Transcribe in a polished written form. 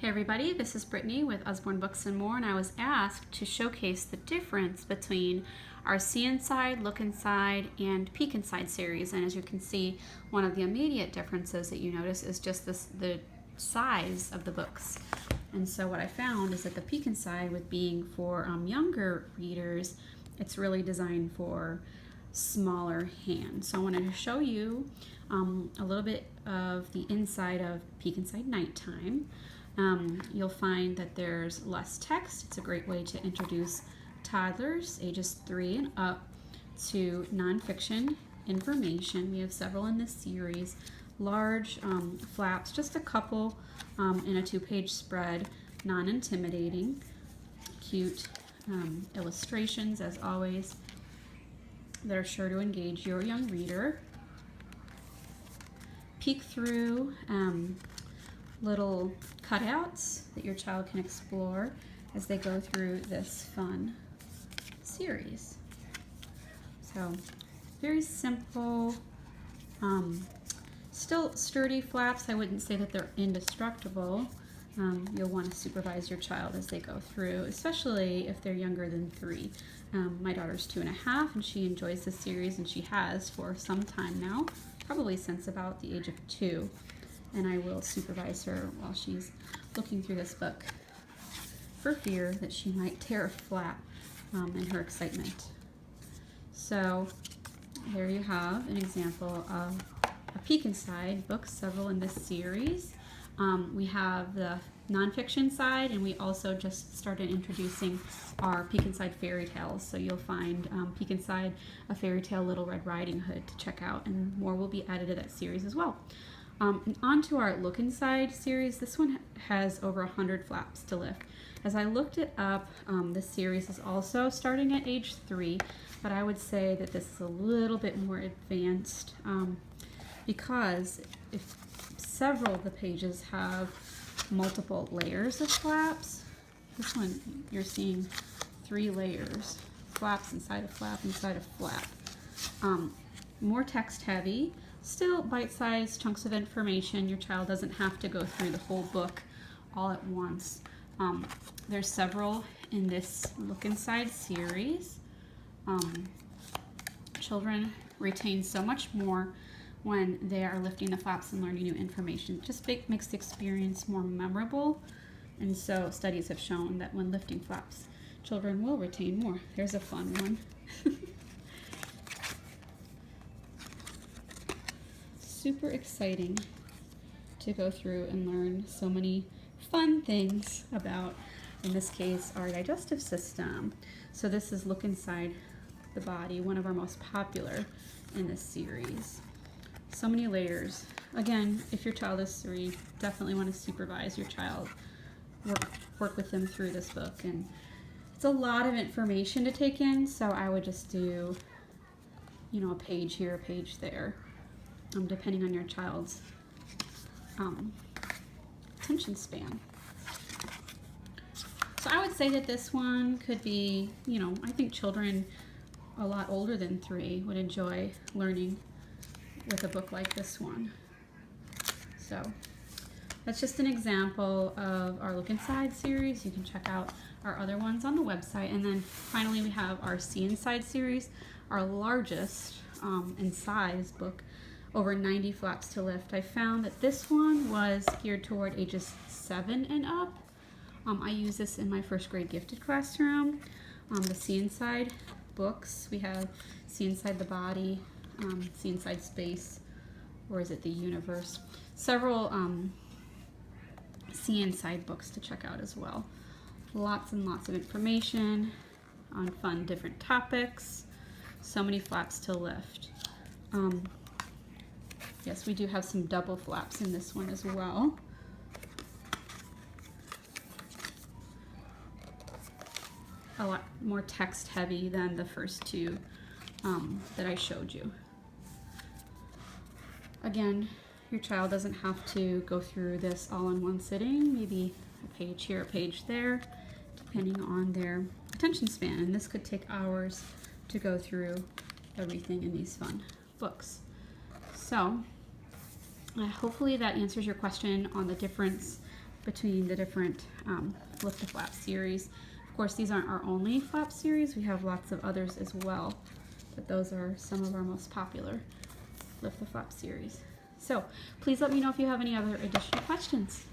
Hey everybody, this is Brittany with Usborne Books and More, and I was asked to showcase the difference between our See Inside, Look Inside, and Peek Inside series. And as you can see, one of the immediate differences that you notice is just the size of the books. And so what I found is that the Peek Inside, with being for younger readers, it's really designed for smaller hands. So I wanted to show you a little bit of the inside of Peek Inside Nighttime. You'll find that there's less text. It's a great way to introduce toddlers ages 3 and up to nonfiction information. We have several in this series. Large flaps, just a couple in a 2-page spread, non-intimidating, cute illustrations as always that are sure to engage your young reader. Peek through little cutouts that your child can explore as they go through this fun series. So very simple, still sturdy flaps. I wouldn't say that they're indestructible. You'll want to supervise your child as they go through, especially if they're younger than 3. My daughter's 2.5 and she enjoys this series, and she has for some time now, probably since about the age of 2. And I will supervise her while she's looking through this book for fear that she might tear a flap in her excitement. So there you have an example of a Peek Inside book, several in this series. We have the nonfiction side, and we also just started introducing our Peek Inside fairy tales. So you'll find Peek Inside a fairy tale Little Red Riding Hood to check out, and more will be added to that series as well. On to our Look Inside series. This one has over 100 flaps to lift. As I looked it up, this series is also starting at age 3, but I would say that this is a little bit more advanced because if several of the pages have multiple layers of flaps, this one you're seeing 3 layers, flaps inside a flap inside a flap. More text heavy. Still bite-sized chunks of information. Your child doesn't have to go through the whole book all at once. There's several in this Look Inside series. Children retain so much more when they are lifting the flaps and learning new information. It just makes the experience more memorable. And so studies have shown that when lifting flaps, children will retain more. There's a fun one. Super exciting to go through and learn so many fun things about, in this case, our digestive system. So this is Look Inside the Body, one of our most popular in this series. So many layers. Again, if your child is 3, definitely want to supervise your child. Work with them through this book. And it's a lot of information to take in, so I would just do, a page here, a page there. Depending on your child's attention span. So I would say that this one could be, I think children a lot older than 3 would enjoy learning with a book like this one. So that's just an example of our Look Inside series. You can check out our other ones on the website. And then finally we have our See Inside series, our largest in size book. Over 90 flaps to lift. I found that this one was geared toward ages 7 and up. I use this in my first grade gifted classroom. The See Inside books, we have See Inside the Body, See Inside Space, or is it the Universe? Several See Inside books to check out as well. Lots and lots of information on fun different topics. So many flaps to lift. Yes, we do have some double flaps in this one as well. A lot more text heavy than the first 2 that I showed you. Again, your child doesn't have to go through this all in one sitting. Maybe a page here, a page there, depending on their attention span. And this could take hours to go through everything in these fun books. So hopefully that answers your question on the difference between the different Lift the Flap series. Of course, these aren't our only flap series. We have lots of others as well, but those are some of our most popular Lift the Flap series. So please let me know if you have any other additional questions.